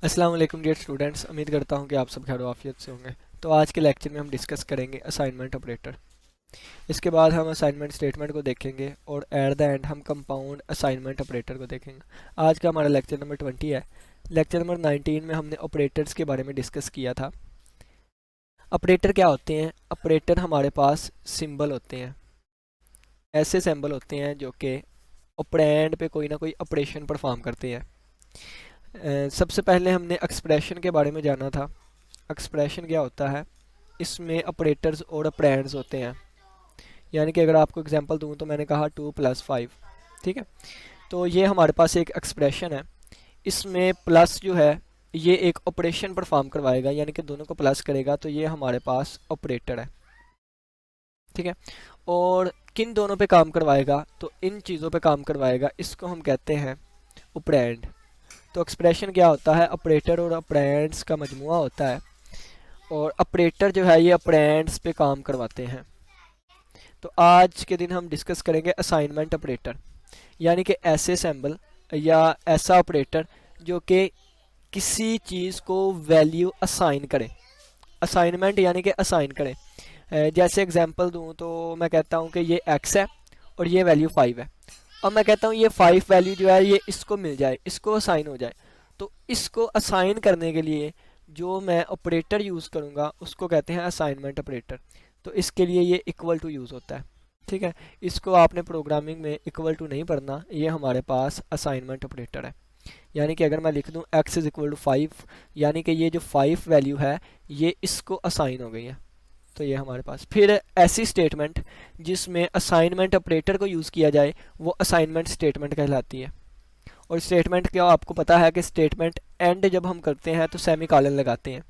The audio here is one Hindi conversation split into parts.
अस्सलाम वालेकुम डियर स्टूडेंट्स, उम्मीद करता हूँ कि आप सब खैर आफियत से होंगे। तो आज के लेक्चर में हम डिस्कस करेंगे असाइनमेंट ऑपरेटर। इसके बाद हम असाइनमेंट स्टेटमेंट को देखेंगे और एट द एंड हम कंपाउंड असाइनमेंट ऑपरेटर को देखेंगे। आज का हमारा लेक्चर नंबर 20 है। लेक्चर नंबर 19 में हमने ऑपरेटर्स के बारे में डिस्कस किया था। ऑपरेटर क्या होते हैं? ऑपरेटर हमारे पास सिंबल होते हैं, ऐसे सिंबल होते हैं जो कि ऑपरेंड पे कोई ना कोई ऑपरेशन परफॉर्म करते हैं। सबसे पहले हमने एक्सप्रेशन के बारे में जाना था। एक्सप्रेशन क्या होता है? इसमें ऑपरेटर्स और ऑपरेंड्स होते हैं। यानी कि अगर आपको एग्जांपल दूं तो मैंने कहा 2+5, ठीक है। तो ये हमारे पास एक एक्सप्रेशन है। इसमें प्लस जो है ये एक ऑपरेशन परफॉर्म करवाएगा, यानी कि दोनों को प्लस करेगा, तो ये हमारे पास ऑपरेटर है, ठीक है। और किन दोनों पे काम करवाएगा? तो इन चीज़ों पे काम करवाएगा। इसको हम कहते हैं ऑपरेंड। तो एक्सप्रेशन क्या होता है? ऑपरेटर और ऑपरेंड्स का मजमुआ होता है, और ऑपरेटर जो है ये ऑपरेंड्स पे काम करवाते हैं। तो आज के दिन हम डिस्कस करेंगे असाइनमेंट ऑपरेटर, यानी कि ऐसे सिंबल या ऐसा ऑपरेटर जो कि किसी चीज़ को वैल्यू असाइन करे। असाइनमेंट यानी कि असाइन करे। जैसे एग्जांपल दूं तो मैं कहता हूं कि ये x है और ये वैल्यू 5 है। अब मैं कहता हूँ ये 5 वैल्यू जो है ये इसको मिल जाए, इसको असाइन हो जाए। तो इसको असाइन करने के लिए जो मैं ऑपरेटर यूज़ करूँगा उसको कहते हैं असाइनमेंट ऑपरेटर। तो इसके लिए ये इक्वल टू यूज़ होता है, ठीक है। इसको आपने प्रोग्रामिंग में इक्वल टू नहीं पढ़ना, ये हमारे पास असाइनमेंट ऑपरेटर है। यानी कि अगर मैं लिख दूँ x इज़ इक्वल टू 5, यानी कि ये जो 5 वैल्यू है ये इसको असाइन हो गई है। तो ये हमारे पास फिर ऐसी स्टेटमेंट जिसमें असाइनमेंट ऑपरेटर को यूज़ किया जाए वो असाइनमेंट स्टेटमेंट कहलाती है। और स्टेटमेंट क्या आपको पता है कि स्टेटमेंट एंड जब हम करते हैं तो सेमी कॉलन लगाते हैं।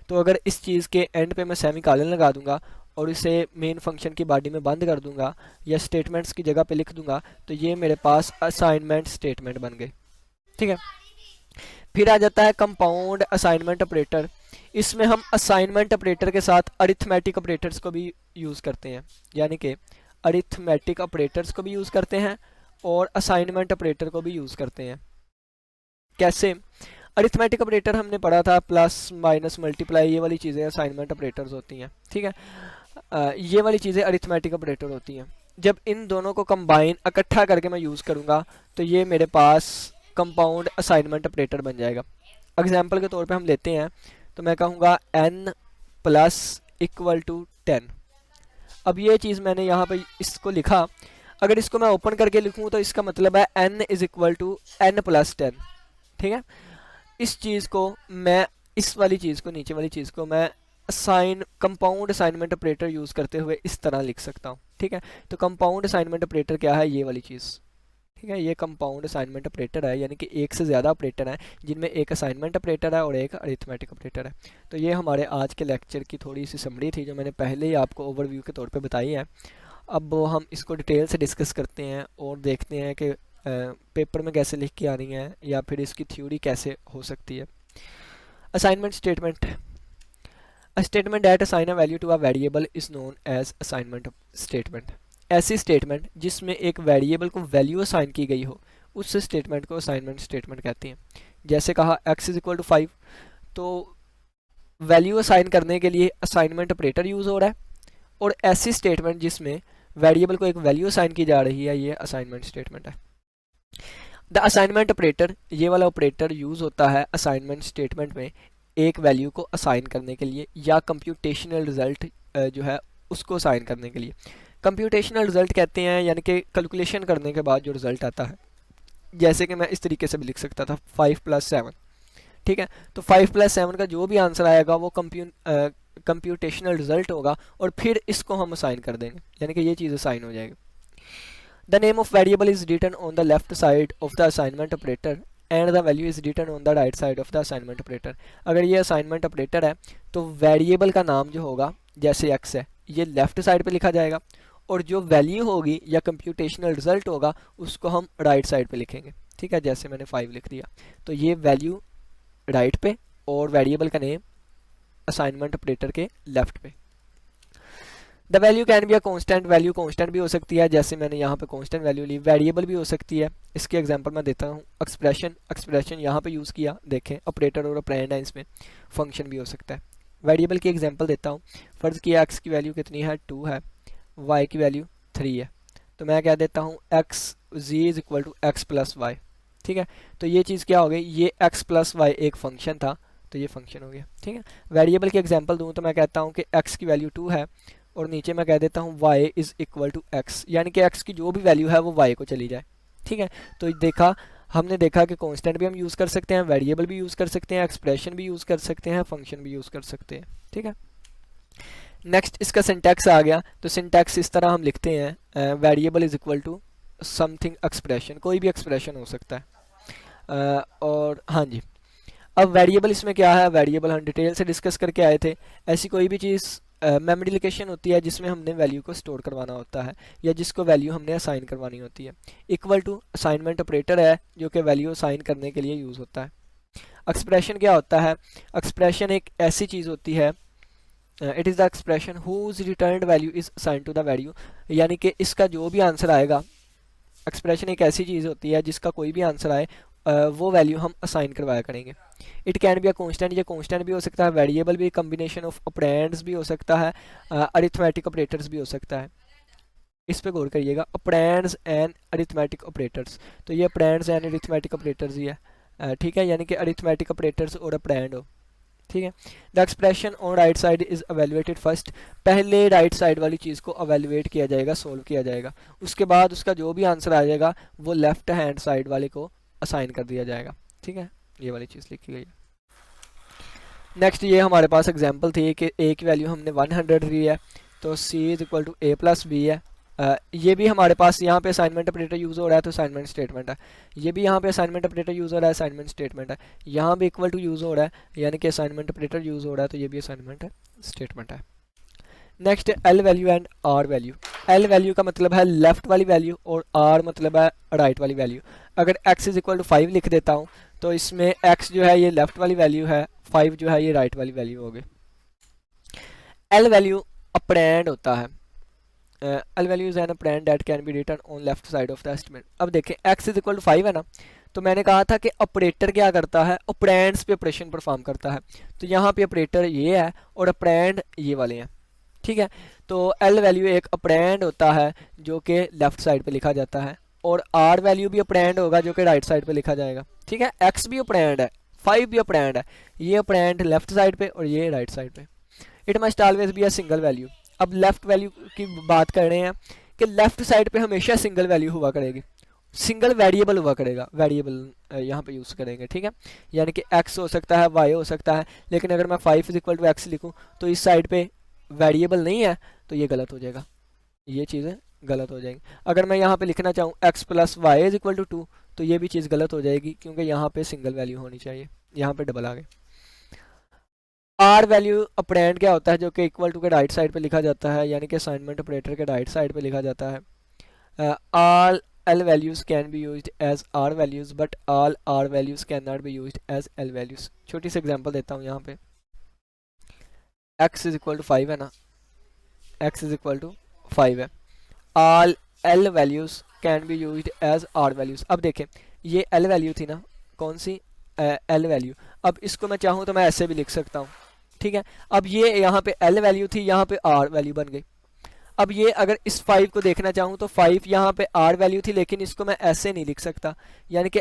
तो अगर इस चीज़ के एंड पे मैं सेमी कॉलन लगा दूंगा और इसे मेन फंक्शन की बॉडी में बंद कर दूंगा या स्टेटमेंट्स की जगह पे लिख दूंगा तो ये मेरे पास असाइनमेंट स्टेटमेंट बन गई, ठीक है। फिर आ जाता है कंपाउंड असाइनमेंट ऑपरेटर। इसमें हम असाइनमेंट ऑपरेटर के साथ अरिथमेटिक ऑपरेटर्स को भी यूज़ करते हैं, यानी कि अरिथमेटिक ऑपरेटर्स को भी यूज़ करते हैं और असाइनमेंट ऑपरेटर को भी यूज़ करते हैं। कैसे? अरिथमेटिक ऑपरेटर हमने पढ़ा था, प्लस माइनस मल्टीप्लाई, ये वाली चीज़ें असाइनमेंट ऑपरेटर्स होती हैं, ठीक है। ये वाली चीज़ें अरिथमेटिक ऑपरेटर होती हैं। जब इन दोनों को कंबाइन इकट्ठा करके मैं यूज़ करूँगा तो ये मेरे पास कंपाउंड असाइनमेंट ऑपरेटर बन जाएगा। एग्जाम्पल के तौर पे हम लेते हैं तो मैं कहूँगा n प्लस इक्वल टू 10। अब ये चीज़ मैंने यहाँ पे इसको लिखा, अगर इसको मैं ओपन करके लिखूँ तो इसका मतलब है n is equal to n plus 10, ठीक है। इस चीज़ को मैं, इस वाली चीज़ को, नीचे वाली चीज़ को मैं कंपाउंड असाइनमेंट ऑपरेटर यूज़ करते हुए इस तरह लिख सकता हूँ, ठीक है। तो कंपाउंड असाइनमेंट ऑपरेटर क्या है? ये वाली चीज़, ठीक है। ये कंपाउंड असाइनमेंट ऑपरेटर है, यानी कि एक से ज़्यादा ऑपरेटर हैं जिनमें एक असाइनमेंट ऑपरेटर है और एक अरिथमेटिक ऑपरेटर है। तो ये हमारे आज के लेक्चर की थोड़ी सी समरी थी जो मैंने पहले ही आपको ओवरव्यू के तौर पे बताई है। अब हम इसको डिटेल से डिस्कस करते हैं और देखते हैं कि पेपर में कैसे लिख के आनी है या फिर इसकी थ्योरी कैसे हो सकती है। Assignment statement. A statement that assign a value to a variable is known as assignment statement. ऐसी स्टेटमेंट जिसमें एक वेरिएबल को वैल्यू असाइन की गई हो उस स्टेटमेंट को असाइनमेंट स्टेटमेंट कहते हैं। जैसे कहा x इज इक्वल टू 5, तो वैल्यू असाइन करने के लिए असाइनमेंट ऑपरेटर यूज़ हो रहा है, और ऐसी स्टेटमेंट जिसमें वेरिएबल को एक वैल्यू असाइन की जा रही है ये असाइनमेंट स्टेटमेंट है। द असाइनमेंट ऑपरेटर, ये वाला ऑपरेटर यूज़ होता है असाइनमेंट स्टेटमेंट में एक वैल्यू को असाइन करने के लिए या कंप्यूटेशनल रिजल्ट जो है उसको असाइन करने के लिए। कंप्यूटेशनल रिजल्ट कहते हैं यानी कि कैलकुलेशन करने के बाद जो रिजल्ट आता है। जैसे कि मैं इस तरीके से भी लिख सकता था 5+7, ठीक है। तो 5+7 का जो भी आंसर आएगा वो कंप्यूटेशनल रिजल्ट होगा और फिर इसको हम असाइन कर देंगे, यानी कि ये चीज़ असाइन हो जाएगी। The name of variable is written on the left side of the assignment operator and the value is written on the right side of the assignment operator. अगर ये असाइनमेंट ऑपरेटर है तो वेरिएबल का नाम जो होगा, जैसे x है, ये लेफ्ट साइड पे लिखा जाएगा और जो वैल्यू होगी या कंप्यूटेशनल रिजल्ट होगा उसको हम राइट साइड पे लिखेंगे, ठीक है। जैसे मैंने 5 लिख दिया तो ये वैल्यू राइट पे और वेरिएबल का नेम असाइनमेंट ऑपरेटर के लेफ्ट पे। The value can be a constant, value constant भी हो सकती है, जैसे मैंने यहाँ पे कांस्टेंट वैल्यू ली। वेरिएबल भी हो सकती है, इसके एग्जांपल मैं देता हूँ। एक्सप्रेशन, एक्सप्रेशन यहाँ पे यूज़ किया, देखें ऑपरेटर और ऑपरेंड है इसमें। फंक्शन भी हो सकता है। वेरिएबल की एग्जांपल देता हूँ। फ़र्ज़ किया एक्स की वैल्यू कितनी है, 2 है, वाई की वैल्यू 3 है, तो मैं क्या देता हूँ, x g is equal to x plus y. ठीक है, तो ये चीज़ क्या हो गई, ये एक्स प्लस वाई एक फंक्शन था, तो ये फंक्शन हो गया। ठीक है, वेरिएबल की एग्जांपल दूँ तो मैं कहता हूँ कि एक्स की वैल्यू 2 है और नीचे मैं कह देता हूँ y is equal to x, यानी कि x की जो भी वैल्यू है वो y को चली जाए। ठीक है, तो देखा, हमने देखा कि कांस्टेंट भी हम यूज़ कर सकते हैं, वेरिएबल भी यूज़ कर सकते हैं, एक्सप्रेशन भी यूज़ कर सकते हैं, फंक्शन भी यूज़ कर सकते हैं। ठीक है, नेक्स्ट इसका सिंटैक्स आ गया। तो सिंटैक्स इस तरह हम लिखते हैं, variable is equal to something expression, कोई भी एक्सप्रेशन हो सकता है। और हाँ जी, अब वेरिएबल इसमें क्या है, वेरिएबल हम डिटेल से डिस्कस करके आए थे। ऐसी कोई भी चीज़ मेमोरी लोकेशन होती है जिसमें हमने वैल्यू को स्टोर करवाना होता है या जिसको वैल्यू हमने असाइन करवानी होती है। इक्वल टू असाइनमेंट ऑपरेटर है जो कि वैल्यू असाइन करने के लिए यूज़ होता है। एक्सप्रेशन क्या होता है, एक्सप्रेशन एक ऐसी चीज़ होती है, it is the expression whose returned value is assign to the value, यानी कि इसका जो भी आंसर आएगा, एक्सप्रेशन एक ऐसी चीज़ होती है जिसका कोई भी आंसर आए वो वैल्यू हम असाइन करवाया करेंगे। It can be a constant, ये कांस्टेंट भी हो सकता है, वेरिएबल भी, कम्बिनेशन ऑफ ऑपरेंड्स भी हो सकता है, अरिथमेटिक ऑपरेटर्स भी हो सकता है। इस पे गौर करिएगा, ऑपरेंड्स एंड अरिथमेटिक ऑपरेटर्स, तो ये ऑपरेंड्स एंड अरिथमेटिक ऑपरेटर्स ही है। ठीक है, यानी कि अरिथमेटिक ऑपरेटर्स और ऑपरेंड हो। ठीक है, the expression on right side is evaluated first, पहले राइट साइड वाली चीज़ को अवेलुएट किया जाएगा, सोल्व किया जाएगा, उसके बाद उसका जो भी आंसर आ जाएगा वो लेफ्ट हैंड साइड वाले को असाइन कर दिया जाएगा। ठीक है, ये वाली चीज़ लिखी गई है। नेक्स्ट ये हमारे पास एग्जांपल थी कि ए की वैल्यू हमने 100 ली है, तो C is equal to A plus B है। ये भी हमारे पास यहाँ पे असाइनमेंट ऑपरेटर यूज़ हो रहा है, तो असाइनमेंट स्टेटमेंट है। ये भी यहाँ पे असाइनमेंट ऑपरेटर यूज़ हो रहा है, असाइनमेंट स्टेटमेंट है। यहाँ भी इक्वल टू यूज़ हो रहा है, यानी कि असाइनमेंट ऑपरेटर यूज़ हो रहा है, तो ये भी असाइनमेंट है, स्टेटमेंट है। Next L value and R value. L value का मतलब है लेफ्ट वाली वैल्यू और आर मतलब है राइट वाली वैल्यू। अगर x इज इक्वल टू 5 लिख देता हूँ तो इसमें x जो है ये लेफ्ट वाली वैल्यू है, 5 जो है ये राइट वाली वैल्यू होगी। एल वैल्यू ऑपरेंड होता है, L value is an operand that can be written on left side of the estimate. अब देखें x इज इक्वल टू 5 है ना, तो मैंने कहा था कि ऑपरेटर क्या करता है, ऑपरेंड्स पे ऑपरेशन परफॉर्म करता है, तो यहाँ पे ऑपरेटर ये है और ऑपरेंड ये वाले हैं। ठीक है, तो एल वैल्यू एक ऑपरेंड होता है जो कि लेफ्ट साइड पे लिखा जाता है, और आर वैल्यू भी ऑपरेंड होगा जो कि राइट साइड पे लिखा जाएगा। ठीक है, एक्स भी ऑपरेंड है, 5 भी ऑपरेंड है, ये ऑपरेंड लेफ्ट साइड पे और ये राइट साइड पे। It must always be a single value. अब लेफ्ट वैल्यू की बात कर रहे हैं कि लेफ्ट साइड पे हमेशा सिंगल वैल्यू हुआ करेगी, सिंगल वेरिएबल हुआ करेगा, वेरिएबल यहाँ पे यूज़ करेंगे। ठीक है, यानी कि x हो सकता है, y हो सकता है, लेकिन अगर मैं 5 इज इक्वल टू एक्स लिखूँ तो इस साइड पे वेरिएबल नहीं है, तो ये गलत हो जाएगा, ये चीज़ें गलत हो जाएंगी। अगर मैं यहाँ पे लिखना चाहूँ x plus y is equal to 2, तो ये भी चीज़ गलत हो जाएगी क्योंकि यहाँ पे सिंगल वैल्यू होनी चाहिए, यहाँ पे डबल आ गए। आर वैल्यू ऑपरेंड क्या होता है, जो कि इक्वल टू के राइट साइड पे लिखा जाता है, यानी कि असाइनमेंट ऑपरेटर के राइट साइड पे लिखा जाता है। All L values can be used as R values but all R values can not be used as L values. छोटी सी एग्जांपल देता हूँ, यहाँ पे x इज इक्वल टू 5 है ना, x इज इक्वल टू 5 है, all L values can be used as R values. अब देखें ये एल वैल्यू थी ना, कौन सी, एल वैल्यू। अब इसको मैं चाहूँ तो मैं ऐसे भी लिख सकता हूँ। ठीक है, अब ये यहाँ पे एल वैल्यू थी, यहाँ पे आर वैल्यू बन गई। अब ये अगर इस 5 को देखना चाहूँ तो 5 यहाँ पे आर वैल्यू थी, लेकिन इसको मैं ऐसे नहीं लिख सकता, यानी कि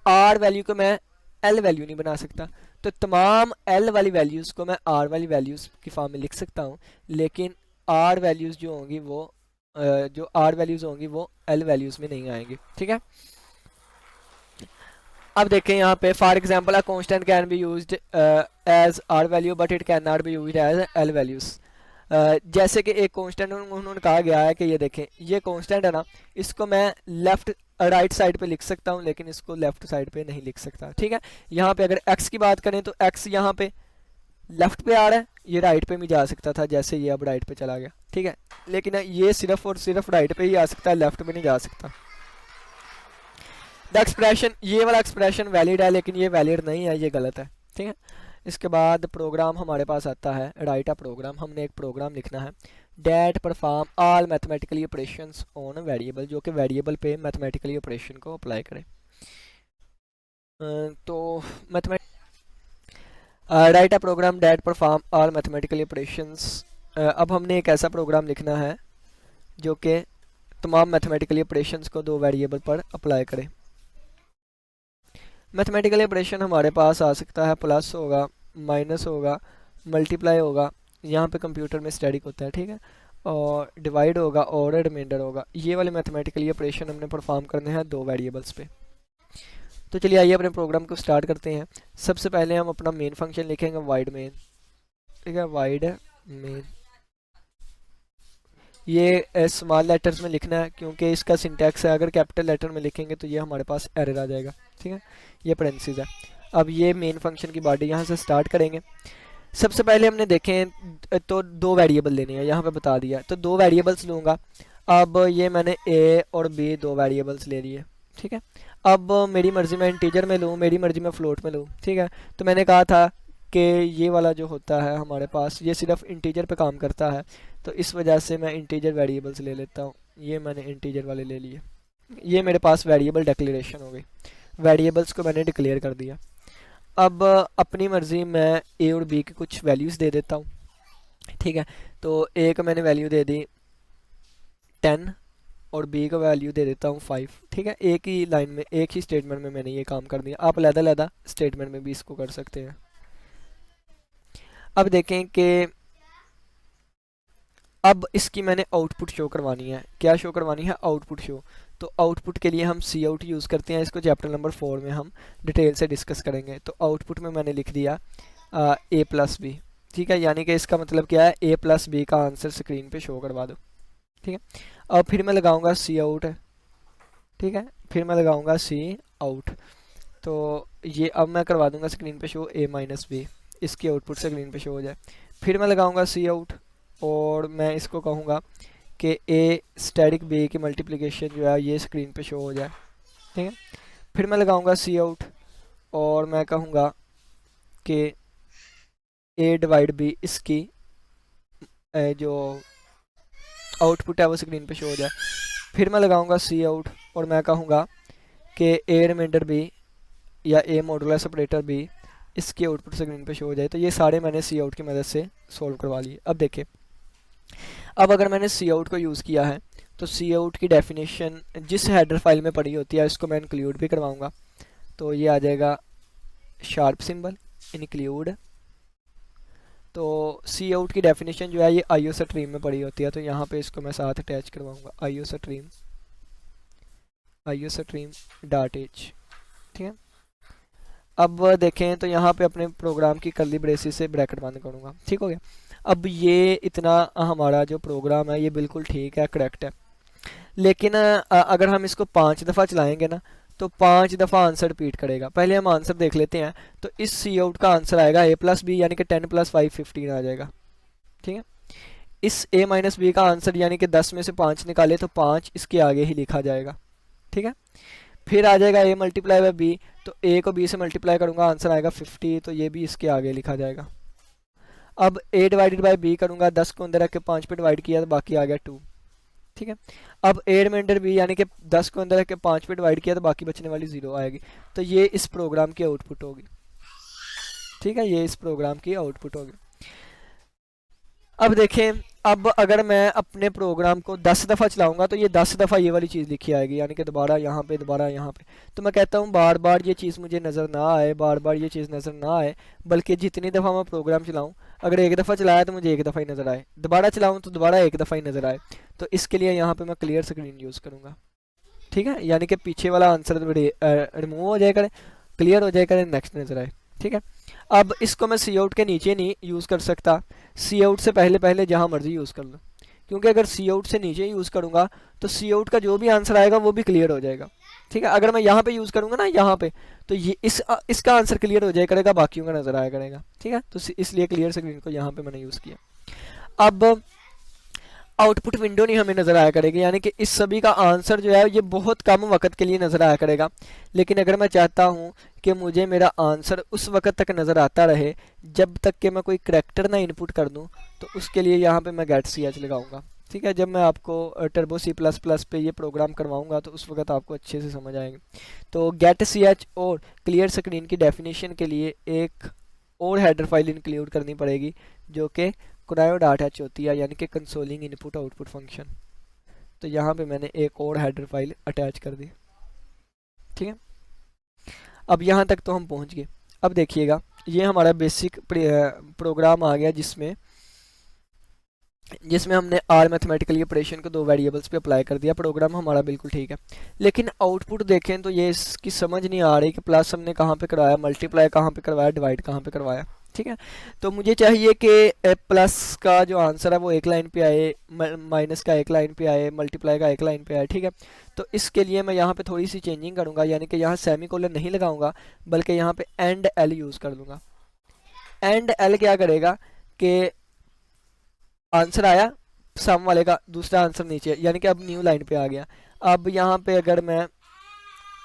आर वैल्यू को मैं एल वैल्यू नहीं बना सकता। तो तमाम एल वाली वैल्यूज़ को मैं आर वाली वैल्यूज़ की फॉर्म में लिख सकता हूँ, लेकिन आर वैल्यूज़ जो होंगी वो जो आर वैल्यूज़ होंगी वो एल वैल्यूज़ में नहीं आएंगी। ठीक है, अब देखें यहाँ पे for example a constant can be used as R value but it can not be used as L values. जैसे कि एक कांस्टेंट उन्होंने कहा गया है कि ये देखें ये कांस्टेंट है ना, इसको मैं लेफ्ट राइट साइड पे लिख सकता हूँ, लेकिन इसको लेफ्ट साइड पे नहीं लिख सकता। ठीक है, यहाँ पे अगर x की बात करें तो x यहाँ पे लेफ्ट पे आ रहा है, ये राइट पे भी जा सकता था, जैसे ये अब राइट पे चला गया। ठीक है, लेकिन ये सिर्फ और सिर्फ राइट पे ही आ सकता है, लेफ्ट पे नहीं जा सकता। द एक्सप्रेशन, ये वाला एक्सप्रेशन वैलिड है, लेकिन ये वैलिड नहीं है, ये गलत है। ठीक है, इसके बाद प्रोग्राम हमारे पास आता है, राइट अ प्रोग्राम। हमने एक प्रोग्राम लिखना है that perform all mathematically operations on variable, जो कि वेरिएबल पे मैथमेटिकली ऑपरेशन को अप्लाई करे। तो मैथमेट write a program that perform all mathematically operations. अब हमने एक ऐसा प्रोग्राम लिखना है जो कि तमाम मैथमेटिकली ऑपरेशंस को दो वेरिएबल पर अप्लाई करे। मैथमेटिकल ऑपरेशन हमारे पास आ सकता है, प्लस होगा, माइनस होगा, मल्टीप्लाई होगा, यहाँ पे कंप्यूटर में स्टैटिक होता है, ठीक है, और डिवाइड होगा और रिमाइंडर होगा। ये वाले मैथमेटिकली ऑपरेशन हमने परफॉर्म करने हैं दो वेरिएबल्स पे। तो चलिए आइए अपने प्रोग्राम को स्टार्ट करते हैं। सबसे पहले हम अपना मेन फंक्शन लिखेंगे वाइड मेन, ठीक है, वाइड मेन। ये स्मॉल लेटर्स में लिखना है क्योंकि इसका सिंटैक्स है, अगर कैपिटल लेटर में लिखेंगे तो ये हमारे पास एरर आ जाएगा, ठीक है, ये पेरेंथीज है। अब ये मेन फंक्शन की बॉडी यहाँ से स्टार्ट करेंगे। सबसे पहले हमने देखें तो दो वेरिएबल लेने हैं, यहाँ पे बता दिया, तो दो वेरिएबल्स लूँगा। अब ये मैंने ए और बी दो वेरिएबल्स ले लिए, ठीक है। अब मेरी मर्ज़ी मैं इंटीजर में लूँ, मेरी मर्ज़ी मैं फ्लोट में लूँ, ठीक है। तो मैंने कहा था कि ये वाला जो होता है हमारे पास ये सिर्फ इंटीजर पे काम करता है, तो इस वजह से मैं इंटीजर वेरिएबल्स ले लेता हूँ। ये मैंने इंटीजर वाले ले लिए, ये मेरे पास वेरिएबल डिक्लेरेशन हो गई, वेरिएबल्स को मैंने डिक्लेयर कर दिया। अब अपनी मर्ज़ी मैं ए और बी की कुछ वैल्यूज़ दे देता हूँ, ठीक है। तो ए को मैंने वैल्यू दे दी 10 और बी को वैल्यू दे देता हूँ 5, ठीक है। एक ही लाइन में, एक ही स्टेटमेंट में मैंने ये काम कर दिया। आप अलग-अलग स्टेटमेंट में भी इसको कर सकते हैं। अब देखें कि अब इसकी मैंने आउटपुट शो करवानी है। क्या शो करवानी है? Output show. तो आउटपुट के लिए हम सी आउट यूज़ करते हैं, इसको चैप्टर नंबर 4 में हम डिटेल से डिस्कस करेंगे। तो आउटपुट में मैंने लिख दिया ए प्लस बी, ठीक है, यानी कि इसका मतलब क्या है, ए प्लस बी का आंसर स्क्रीन पे शो करवा दो, ठीक है। अब फिर मैं लगाऊंगा सी आउट, ठीक है, फिर मैं लगाऊंगा सी आउट। तो ये अब मैं करवा दूंगा स्क्रीन पे शो ए माइनस बी, इसकी आउटपुट स्क्रीन पे शो हो जाए। फिर मैं लगाऊंगा सी आउट और मैं इसको कहूँगा कि ए स्टैटिक बी की मल्टीप्लिकेशन जो है ये स्क्रीन पे शो हो जाए, ठीक है। फिर मैं लगाऊंगा सी आउट और मैं कहूँगा कि ए डिवाइड बी, इसकी जो आउटपुट है वो स्क्रीन पे शो हो जाए। फिर मैं लगाऊंगा सी आउट और मैं कहूँगा कि ए रिमाइंडर बी या ए मॉडुलस ऑपरेटर बी, इसकी आउटपुट स्क्रीन पे शो हो जाए। तो ये सारे मैंने सी आउट की मदद से सॉल्व करवा लिए। अब देखें, अब अगर मैंने सी आउट को यूज़ किया है तो सी आउट की डेफिनेशन जिस हेडर फाइल में पड़ी होती है इसको मैं इंक्लूड भी करवाऊँगा। तो ये आ जाएगा शार्प सिंबल इंक्लूड। तो सी आउट की डेफिनेशन जो है ये आईओ स्ट्रीम में पड़ी होती है, तो यहाँ पे इसको मैं साथ अटैच करवाऊँगा, आईओ स्ट्रीम डॉट एच, ठीक है। अब देखें तो यहाँ पे अपने प्रोग्राम की कर्ली ब्रेसिस से ब्रैकेट बंद करूँगा, ठीक हो गया। अब ये इतना हमारा जो प्रोग्राम है ये बिल्कुल ठीक है, करेक्ट है। लेकिन अगर हम इसको 5 दफ़ा चलाएंगे ना तो 5 दफ़ा आंसर रिपीट करेगा। पहले हम आंसर देख लेते हैं। तो इस सी आउट का आंसर आएगा ए प्लस बी, यानी कि 10 + 5 15 आ जाएगा, ठीक है। इस ए माइनस बी का आंसर यानी कि 10 में से 5 निकाले तो 5 इसके आगे ही लिखा जाएगा, ठीक है। फिर आ जाएगा ए मल्टीप्लाई बाय बी, तो ए को बी से मल्टीप्लाई करूँगा, आंसर आएगा 50, तो ये भी इसके आगे लिखा जाएगा। अब ए डिवाइडेड बाय बी करूँगा, 10 को अंदर रख के 5 पे डिवाइड किया तो बाकी आ गया 2, ठीक है। अब ए रिमाइंडर बी यानी कि 10 को अंदर रख के 5 पे डिवाइड किया तो बाकी बचने वाली 0 आएगी। तो ये इस प्रोग्राम की आउटपुट होगी, ठीक है, ये इस प्रोग्राम की आउटपुट होगी। अब देखें, अब अगर मैं अपने प्रोग्राम को 10 दफ़ा चलाऊंगा तो ये 10 दफ़ा ये वाली चीज़ लिखी आएगी, यानी कि दोबारा यहाँ पे, दोबारा यहाँ पे। तो मैं कहता हूँ बार बार ये चीज़ मुझे नज़र ना आए, बार बार ये चीज़ नज़र ना आए, बल्कि जितनी दफ़ा मैं प्रोग्राम चलाऊँ, अगर एक दफ़ा चलाया तो मुझे एक दफ़ा ही नज़र आए, दोबारा चलाऊँ तो दोबारा एक दफ़ा ही नज़र आए। तो इसके लिए यहाँ पर मैं क्लियर स्क्रीन यूज़ करूँगा, ठीक है, यानी कि पीछे वाला आंसर रिमूव हो जाए करे, क्लियर हो जाए करे, नेक्स्ट नज़र आए, ठीक है। अब इसको मैं सी आउट के नीचे नहीं यूज़ कर सकता, सी आउट से पहले पहले जहाँ मर्जी यूज़ कर लो, क्योंकि अगर सी आउट से नीचे यूज़ करूँगा तो सी आउट का जो भी आंसर आएगा वो भी क्लियर हो जाएगा, ठीक है। अगर मैं यहाँ पे यूज़ करूँगा ना, यहाँ पे, तो ये इसका आंसर क्लियर हो जाए करेगा, बाकियों का नज़र आया करेगा, ठीक है। तो इसलिए क्लियर स्क्रीन को यहाँ पे मैंने यूज़ किया। अब आउटपुट विंडो नहीं हमें नज़र आया करेगी, यानी कि इस सभी का आंसर जो है ये बहुत कम वक्त के लिए नज़र आया करेगा। लेकिन अगर मैं चाहता हूँ कि मुझे मेरा आंसर उस वक्त तक नज़र आता रहे जब तक कि मैं कोई करैक्टर ना इनपुट कर दूँ, तो उसके लिए यहाँ पे मैं गेट सी एच लगाऊंगा। ठीक है, जब मैं आपको टर्बो सी प्लस प्लस पे ये प्रोग्राम करवाऊंगा तो उस वक्त आपको अच्छे से समझ आएंगे। तो गेट सी एच और क्लियर स्क्रीन की डेफिनेशन के लिए एक और हेडर फाइल इंक्लूड करनी पड़ेगी जो कि cryo.h होती है, यानी कि कंसोलिंग इनपुट आउटपुट फंक्शन। तो यहाँ पे मैंने एक और हेडर फाइल अटैच कर दी। ठीक है, अब यहाँ तक तो हम पहुँच गए। अब देखिएगा ये हमारा बेसिक प्रोग्राम आ गया जिसमें हमने आर मैथमेटिकल ऑपरेशन को दो वेरिएबल्स पे अप्लाई कर दिया। प्रोग्राम हमारा बिल्कुल ठीक है, लेकिन आउटपुट देखें तो ये इसकी समझ नहीं आ रही कि प्लस हमने कहाँ पे करवाया, मल्टीप्लाई कहाँ पे करवाया, डिवाइड कहाँ पे करवाया। ठीक है, तो मुझे चाहिए कि प्लस का जो आंसर है वो एक लाइन पे आए, माइनस का एक लाइन पे आए, मल्टीप्लाई का एक लाइन पे आए। ठीक है, तो इसके लिए मैं यहाँ पे थोड़ी सी चेंजिंग करूँगा, यानी कि यहाँ सेमीकोलन नहीं लगाऊंगा बल्कि यहाँ पे एंड एल यूज़ कर लूँगा। एंड एल क्या करेगा कि आंसर आया सम वाले का, दूसरा आंसर नीचे, यानी कि अब न्यू लाइन पे आ गया। अब यहाँ पे अगर मैं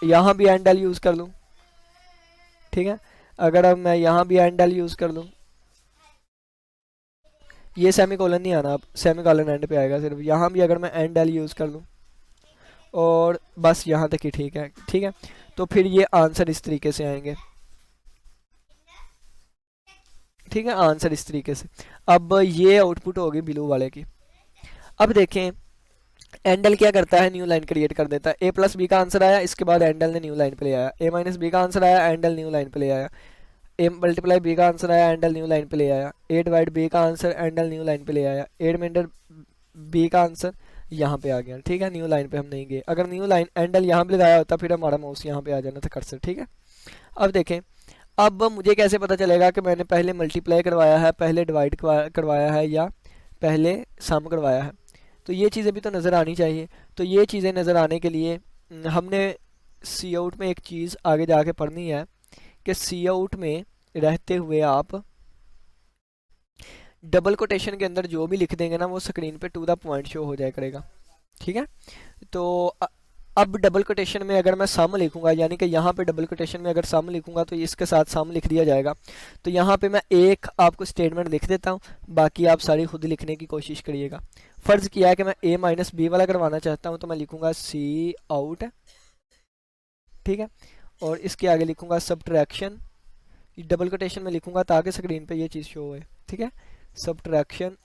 यहाँ भी एंड एल यूज़ कर लूँ, ठीक है, अगर अब मैं यहाँ भी एंड एल यूज़ कर लूँ, ये सेमीकोलन नहीं आना, अब सेमीकोलन एंड पे आएगा सिर्फ। यहाँ भी अगर मैं एंड एल यूज़ कर लूँ और बस यहाँ तक ही ठीक है। ठीक है, तो फिर ये आंसर इस तरीके से आएंगे। ठीक है, आंसर इस तरीके से। अब ये आउटपुट होगी ब्लू वाले की। अब देखें एंडल क्या करता है, न्यू लाइन क्रिएट कर देता है। ए प्लस बी का आंसर आया, इसके बाद एंडल ने न्यू लाइन पे ले आया। ए माइनस बी का आंसर आया, एंडल न्यू लाइन पे ले आया। ए मल्टीप्लाई बी का आंसर आया, एंडल न्यू लाइन पे ले आया। ए डिवाइड बी का आंसर, एंडल न्यू लाइन पे ले आया। ए रिमाइंडर बी का आंसर यहाँ पे आ गया। ठीक है, न्यू लाइन पे हम नहीं गए। अगर न्यू लाइन एंडल यहाँ पे लगाया होता फिर हमारा माउस यहाँ पे आ जाना था कर्सर। ठीक है, अब देखें अब मुझे कैसे पता चलेगा कि मैंने पहले मल्टीप्लाई करवाया है, पहले डिवाइड करवाया है या पहले सम करवाया है। तो ये चीज़ें भी तो नज़र आनी चाहिए। तो ये चीज़ें नज़र आने के लिए हमने सी आउट में एक चीज़ आगे जाके पढ़नी है कि सी आउट में रहते हुए आप डबल कोटेशन के अंदर जो भी लिख देंगे ना वो स्क्रीन पे टू द पॉइंट शो हो जाया करेगा। ठीक है, तो अब डबल कोटेशन में अगर मैं सम लिखूंगा, यानी कि यहाँ पे डबल कोटेशन में अगर सम लिखूंगा तो इसके साथ सम लिख दिया जाएगा। तो यहाँ पे मैं एक आपको स्टेटमेंट लिख देता हूँ, बाकी आप सारी खुद लिखने की कोशिश करिएगा। फ़र्ज़ किया है कि मैं ए माइनस बी वाला करवाना चाहता हूँ तो मैं लिखूंगा सी आउट। ठीक है, और इसके आगे लिखूंगा सब्ट्रैक्शन, डबल कोटेशन में लिखूंगा ताकि स्क्रीन पे ये चीज़ शो हो। ठीक है, सब्ट्रैक्शन,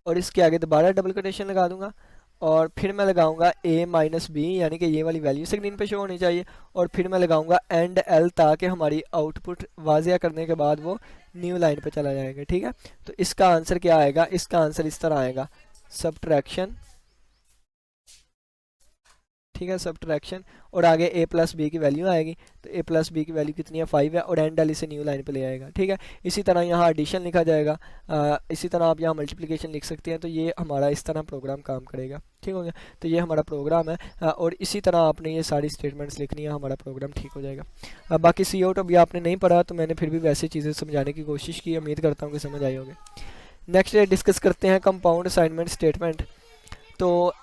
और इसके आगे दोबारा डबल कोटेशन लगा दूंगा और फिर मैं लगाऊंगा ए माइनस बी, यानी कि ये वाली वैल्यू स्क्रीन पे शो होनी चाहिए। और फिर मैं लगाऊंगा एंड एल ताकि हमारी आउटपुट वाजिया करने के बाद वो न्यू लाइन पे चला जाएगा। ठीक है, तो इसका आंसर क्या आएगा, इसका आंसर इस तरह आएगा सब्ट्रैक्शन। ठीक है, सब्ट्रैक्शन, और आगे ए प्लस बी की वैल्यू आएगी। तो ए प्लस बी की वैल्यू कितनी है, 5 है, और एंड एल इसे न्यू लाइन पे ले आएगा। ठीक है, इसी तरह यहाँ एडिशन लिखा जाएगा, इसी तरह आप यहाँ मल्टीप्लिकेशन लिख सकते हैं। तो ये हमारा इस तरह प्रोग्राम काम करेगा। ठीक हो गया, तो ये हमारा प्रोग्राम है, और इसी तरह आपने ये सारी स्टेटमेंट्स लिखनी है, हमारा प्रोग्राम ठीक हो जाएगा। बाकी सी आउट अभी आपने नहीं पढ़ा तो मैंने फिर भी वैसे चीज़ें समझाने की कोशिश की, उम्मीद करता हूँ कि समझ आई होगी। नेक्स्ट डिस्कस करते हैं कंपाउंड असाइनमेंट स्टेटमेंट। तो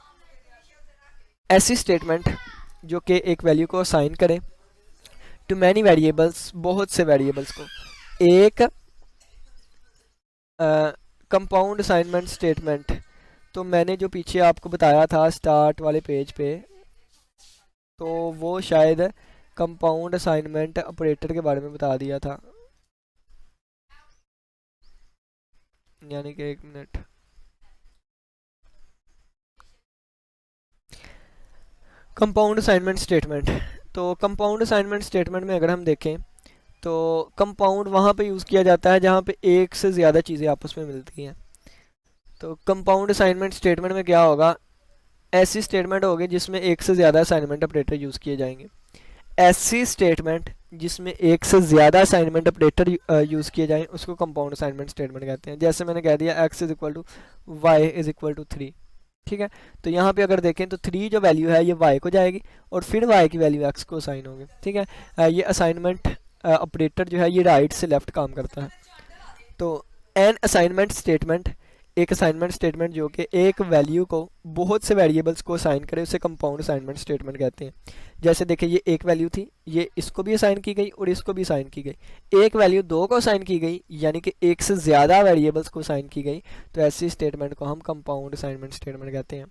ऐसी स्टेटमेंट जो कि एक वैल्यू को असाइन करें टू मैनी वेरिएबल्स, बहुत से वेरिएबल्स को। एक कंपाउंड असाइनमेंट स्टेटमेंट, तो मैंने जो पीछे आपको बताया था स्टार्ट वाले पेज पे, तो वो शायद कंपाउंड असाइनमेंट ऑपरेटर के बारे में बता दिया था, यानी कि एक मिनट, कंपाउंड असाइनमेंट स्टेटमेंट। तो कंपाउंड असाइनमेंट स्टेटमेंट में अगर हम देखें तो कंपाउंड वहाँ पे यूज़ किया जाता है जहाँ पे एक से ज़्यादा चीज़ें आपस में मिलती हैं। तो कंपाउंड असाइनमेंट स्टेटमेंट में क्या होगा, ऐसी स्टेटमेंट होगी जिसमें एक से ज़्यादा असाइनमेंट ऑपरेटर यूज़ किए जाएंगे। ऐसी स्टेटमेंट जिसमें एक से ज़्यादा असाइनमेंट ऑपरेटर यूज़ किए जाएँ उसको कंपाउंड असाइनमेंट स्टेटमेंट कहते हैं। जैसे मैंने कह दिया x is equal to y is equal to 3। ठीक है, तो यहाँ पे अगर देखें तो 3 जो वैल्यू है ये y को जाएगी और फिर y की वैल्यू x को असाइन होगी। ठीक है, ये असाइनमेंट ऑपरेटर जो है ये राइट से लेफ्ट काम करता है। तो एन असाइनमेंट स्टेटमेंट, एक असाइनमेंट स्टेटमेंट जो कि एक वैल्यू को बहुत से वेरिएबल्स को असाइन करे, उसे कंपाउंड असाइनमेंट स्टेटमेंट कहते हैं। जैसे देखिए ये एक वैल्यू थी, ये इसको भी असाइन की गई और इसको भी असाइन की गई। एक वैल्यू दो को असाइन की गई, यानी कि एक से ज़्यादा वेरिएबल्स को असाइन की गई, तो ऐसी स्टेटमेंट को हम कंपाउंड असाइनमेंट स्टेटमेंट कहते हैं।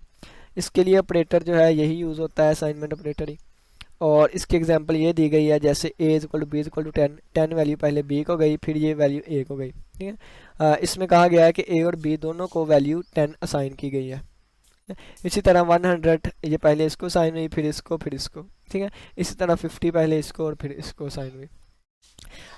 इसके लिए ऑपरेटर जो है यही यूज़ होता है, असाइनमेंट ऑपरेटर ही। और इसकी एग्जांपल ये दी गई है, जैसे a is equal to B is equal to 10, 10 value पहले b को गई, फिर ये वैल्यू a को गई, ठीक है। इसमें कहा गया है कि a और b दोनों को वैल्यू 10 असाइन की गई है। इसी तरह 100 ये पहले इसको असाइन हुई, फिर इसको, फिर इसको, ठीक है। इसी तरह 50 पहले इसको और फिर इसको असाइन हुई।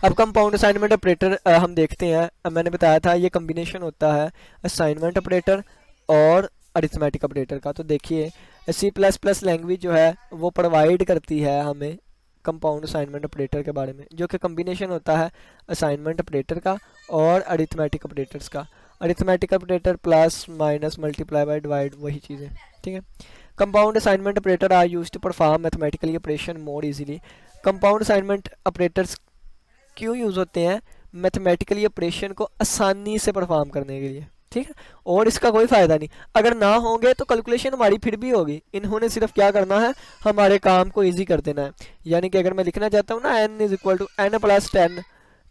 अब कंपाउंड असाइनमेंट ऑपरेटर हम देखते हैं। मैंने बताया था ये कम्बिनेशन होता है असाइनमेंट ऑपरेटर और अरिथमेटिक ऑपरेटर का। तो देखिए C++ लैंग्वेज जो है वो प्रोवाइड करती है हमें कंपाउंड असाइनमेंट ऑपरेटर के बारे में, जो कि कम्बिनेशन होता है असाइनमेंट ऑपरेटर का और अरिथमेटिक ऑपरेटर्स का। Arithmetic operator plus minus multiply by divide, वही चीज़ें, ठीक है। Compound assignment operator are used to perform mathematically operation more easily. Compound assignment operators क्यों यूज़ होते हैं? मैथमेटिकली ऑपरेशन को आसानी से परफॉर्म करने के लिए, ठीक है। और इसका कोई फ़ायदा नहीं, अगर ना होंगे तो कैलकुलेशन हमारी फिर भी होगी। इन्होंने सिर्फ क्या करना है, हमारे काम को इजी कर देना है। यानी कि अगर मैं लिखना चाहता हूँ ना n is equal to n plus 10,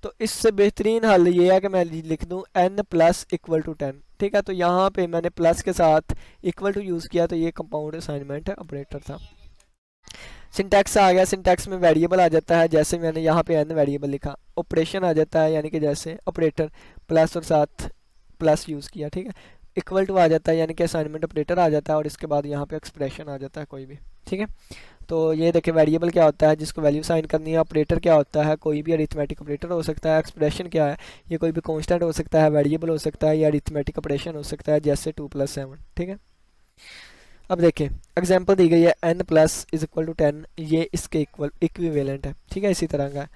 तो इससे बेहतरीन हल ये है कि मैं लिख दूँ n प्लस इक्वल टू 10, ठीक है। तो यहाँ पे मैंने प्लस के साथ इक्वल टू यूज़ किया, तो ये कंपाउंड असाइनमेंट ऑपरेटर था। सिंटैक्स आ गया, सिंटैक्स में वेरिएबल आ जाता है, जैसे मैंने यहाँ पे n वेरिएबल लिखा। ऑपरेशन आ जाता है, यानी कि जैसे ऑपरेटर प्लस और साथ प्लस यूज़ किया, ठीक है। इक्वल टू आ जाता है, यानी कि असाइनमेंट ऑपरेटर आ जाता है, और इसके बाद यहाँ पे एक्सप्रेशन आ जाता है कोई भी, ठीक है। तो ये देखिए वेरिएबल क्या होता है, जिसको वैल्यू साइन करनी है। ऑपरेटर क्या होता है, कोई भी अरिथमेटिक ऑपरेटर हो सकता है। एक्सप्रेशन क्या है, ये कोई भी कांस्टेंट हो सकता है, वेरिएबल हो सकता है, या अरिथमेटिक ऑपरेशन हो सकता है, जैसे 2 + 7, ठीक है। अब देखिए एग्जांपल दी गई है n plus is equal to 10, ये इसके इक्विवेलेंट है, ठीक है, इसी तरह का है।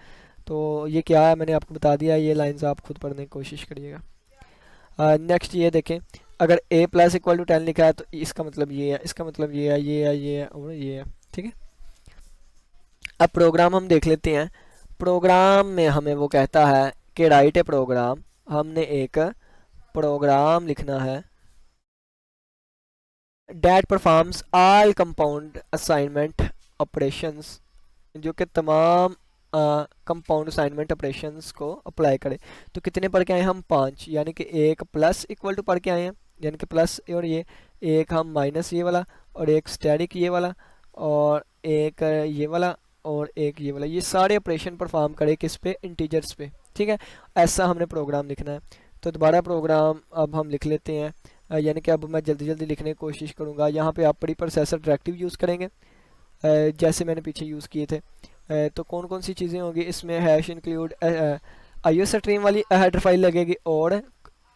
तो ये क्या है मैंने आपको बता दिया, ये लाइंस आप खुद पढ़ने की कोशिश करिएगा। नेक्स्ट ये देखें, अगर a प्लस इक्वल टू 10 लिखा है तो इसका मतलब ये है, इसका मतलब ये है, ये है, ये है और ये है, ठीक है। अब प्रोग्राम हम देख लेते हैं। प्रोग्राम में हमें वो कहता है कि राइट ए प्रोग्राम, हमने एक प्रोग्राम लिखना है that performs all compound assignment operations, जो कि तमाम कंपाउंड असाइनमेंट ऑपरेशंस को अप्लाई करे। तो कितने पढ़ के आए हम? 5, यानी कि एक प्लस इक्वल टू पढ़ के आए हैं, यानी कि प्लस और ये एक हम माइनस ये वाला, और एक स्टैटिक ये वाला, और एक ये वाला, और एक ये वाला। ये सारे ऑपरेशन परफॉर्म करे किस पे? इंटीजर्स पे, ठीक है। ऐसा हमने प्रोग्राम लिखना है। तो दोबारा प्रोग्राम अब हम लिख लेते हैं, यानी कि अब मैं जल्दी जल्दी लिखने की कोशिश करूँगा। यहाँ पे आप प्री प्रोसेसर डायरेक्टिव यूज़ करेंगे, जैसे मैंने पीछे यूज़ किए थे। तो कौन कौन सी चीज़ें होंगी इसमें? हैश इंक्लूड आईओ स्ट्रीम वाली हेडर फाइल लगेगी, और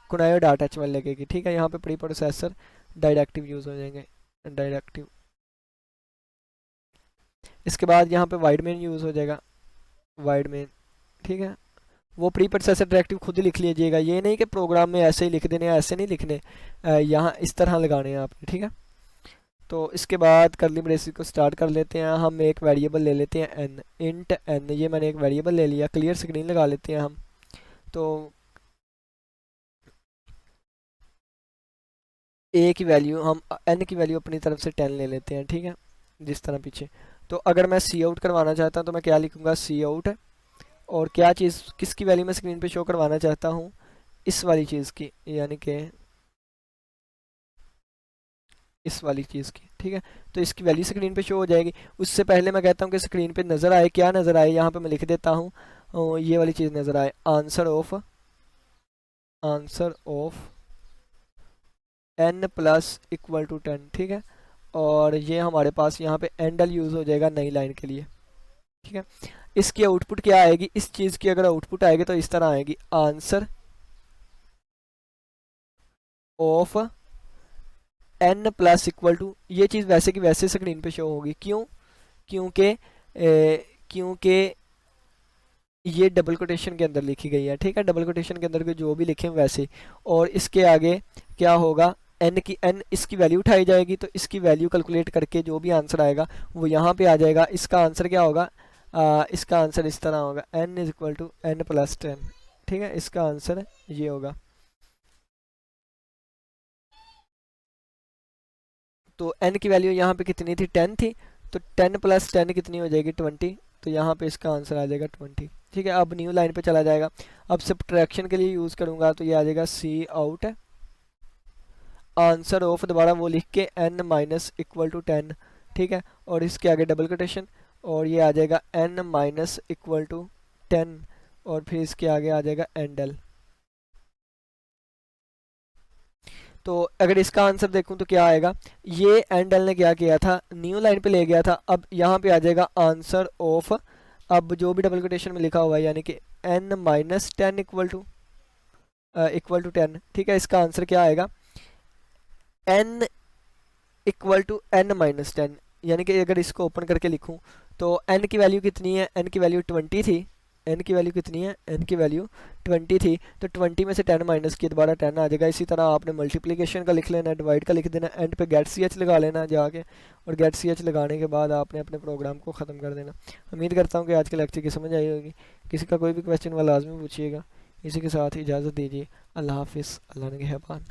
कुनायो डॉट एच वाली लगेगी, ठीक है। यहाँ पे प्री प्रोसेसर डायरेक्टिव यूज़ हो जाएंगे, डायरेक्टिव। इसके बाद यहाँ पे वाइड मेन यूज़ हो जाएगा, वाइड मेन, ठीक है। वो प्री प्रोसेसर डायरेक्टिव खुद ही लिख लीजिएगा, ये नहीं कि प्रोग्राम में ऐसे ही लिख देने, ऐसे नहीं लिखने, यहाँ इस तरह लगाने हैं आपने, ठीक है। तो इसके बाद कर्ली ब्रेसेस को स्टार्ट कर लेते हैं। हम एक वेरिएबल ले लेते हैं n, इंट n, ये मैंने एक वेरिएबल ले लिया। क्लियर स्क्रीन लगा लेते हैं हम। तो a की वैल्यू हम n की वैल्यू अपनी तरफ से 10 ले लेते हैं, ठीक है, जिस तरह पीछे। तो अगर मैं सी आउट करवाना चाहता हूँ तो मैं क्या लिखूँगा? सी आउट, और क्या चीज़, किसकी वैल्यू मैं स्क्रीन पे शो करवाना चाहता हूँ? इस वाली चीज़ की, यानी कि इस वाली चीज़ की, ठीक है। तो इसकी वैल्यू स्क्रीन पे शो हो जाएगी। उससे पहले मैं कहता हूँ कि स्क्रीन पे नज़र आए, क्या नज़र आए? यहाँ पे मैं लिख देता हूँ ये वाली चीज़ नज़र आए, answer of n plus equal to 10, ठीक है। और ये हमारे पास यहाँ पे एंडल यूज़ हो जाएगा नई लाइन के लिए, ठीक है। इसकी आउटपुट क्या आएगी? इस चीज़ की अगर आउटपुट आएगी तो इस तरह आएगी, answer of n plus equal to, ये चीज़ वैसे की वैसे स्क्रीन पे शो होगी। क्यों? क्योंकि ये डबल कोटेशन के अंदर लिखी गई है, ठीक है। डबल कोटेशन के अंदर के जो भी लिखे वैसे, और इसके आगे क्या होगा? n इसकी वैल्यू उठाई जाएगी, तो इसकी वैल्यू कैलकुलेट करके जो भी आंसर आएगा वो यहाँ पे आ जाएगा। इसका आंसर क्या होगा? इसका आंसर इस तरह होगा, n is equal to n plus 10, ठीक है, इसका आंसर ये होगा। तो n की वैल्यू यहाँ पे कितनी थी, 10 थी, तो 10 प्लस 10 कितनी हो जाएगी, 20। तो यहाँ पे इसका आंसर आ जाएगा 20। ठीक है, अब न्यू लाइन पे चला जाएगा। अब सब्ट्रैक्शन के लिए यूज़ करूँगा तो ये आ जाएगा सी आउट आंसर ऑफ, दोबारा वो लिख के n माइनस इक्वल टू 10। ठीक है, और इसके आगे डबल कोटेशन, और ये आ जाएगा n माइनस इक्वल टू 10, और फिर इसके आगे आ जाएगा एंडल। तो अगर इसका आंसर देखूं तो क्या आएगा, ये एंडल ने क्या किया था, न्यू लाइन पे ले गया था। अब यहाँ पे आ जाएगा आंसर ऑफ, अब जो भी डबल कोटेशन में लिखा हुआ है यानी कि n माइनस 10 इक्वल टू 10। ठीक है, इसका आंसर क्या आएगा, n equal to n minus 10, यानी कि अगर इसको ओपन करके लिखूं तो n की वैल्यू कितनी है, n की वैल्यू 20 थी, n की वैल्यू कितनी है, n की वैल्यू 20 थी, तो 20 में से 10 माइनस किया, दोबारा 10 आ जाएगा। इसी तरह आपने मल्टीप्लिकेशन का लिख लेना, डिवाइड का लिख देना, एंड पे गेट सी एच लगा लेना जाके, और गेट सी एच लगाने के बाद आपने अपने प्रोग्राम को ख़त्म कर देना। उम्मीद करता हूँ कि आज के लेक्चर की समझ आई होगी। किसी का कोई भी क्वेश्चन वह लाजमी पूछिएगा। इसी के साथ इजाज़त दीजिए। अल्लाह हाफिज़, अल्लाह ने मेहरबान।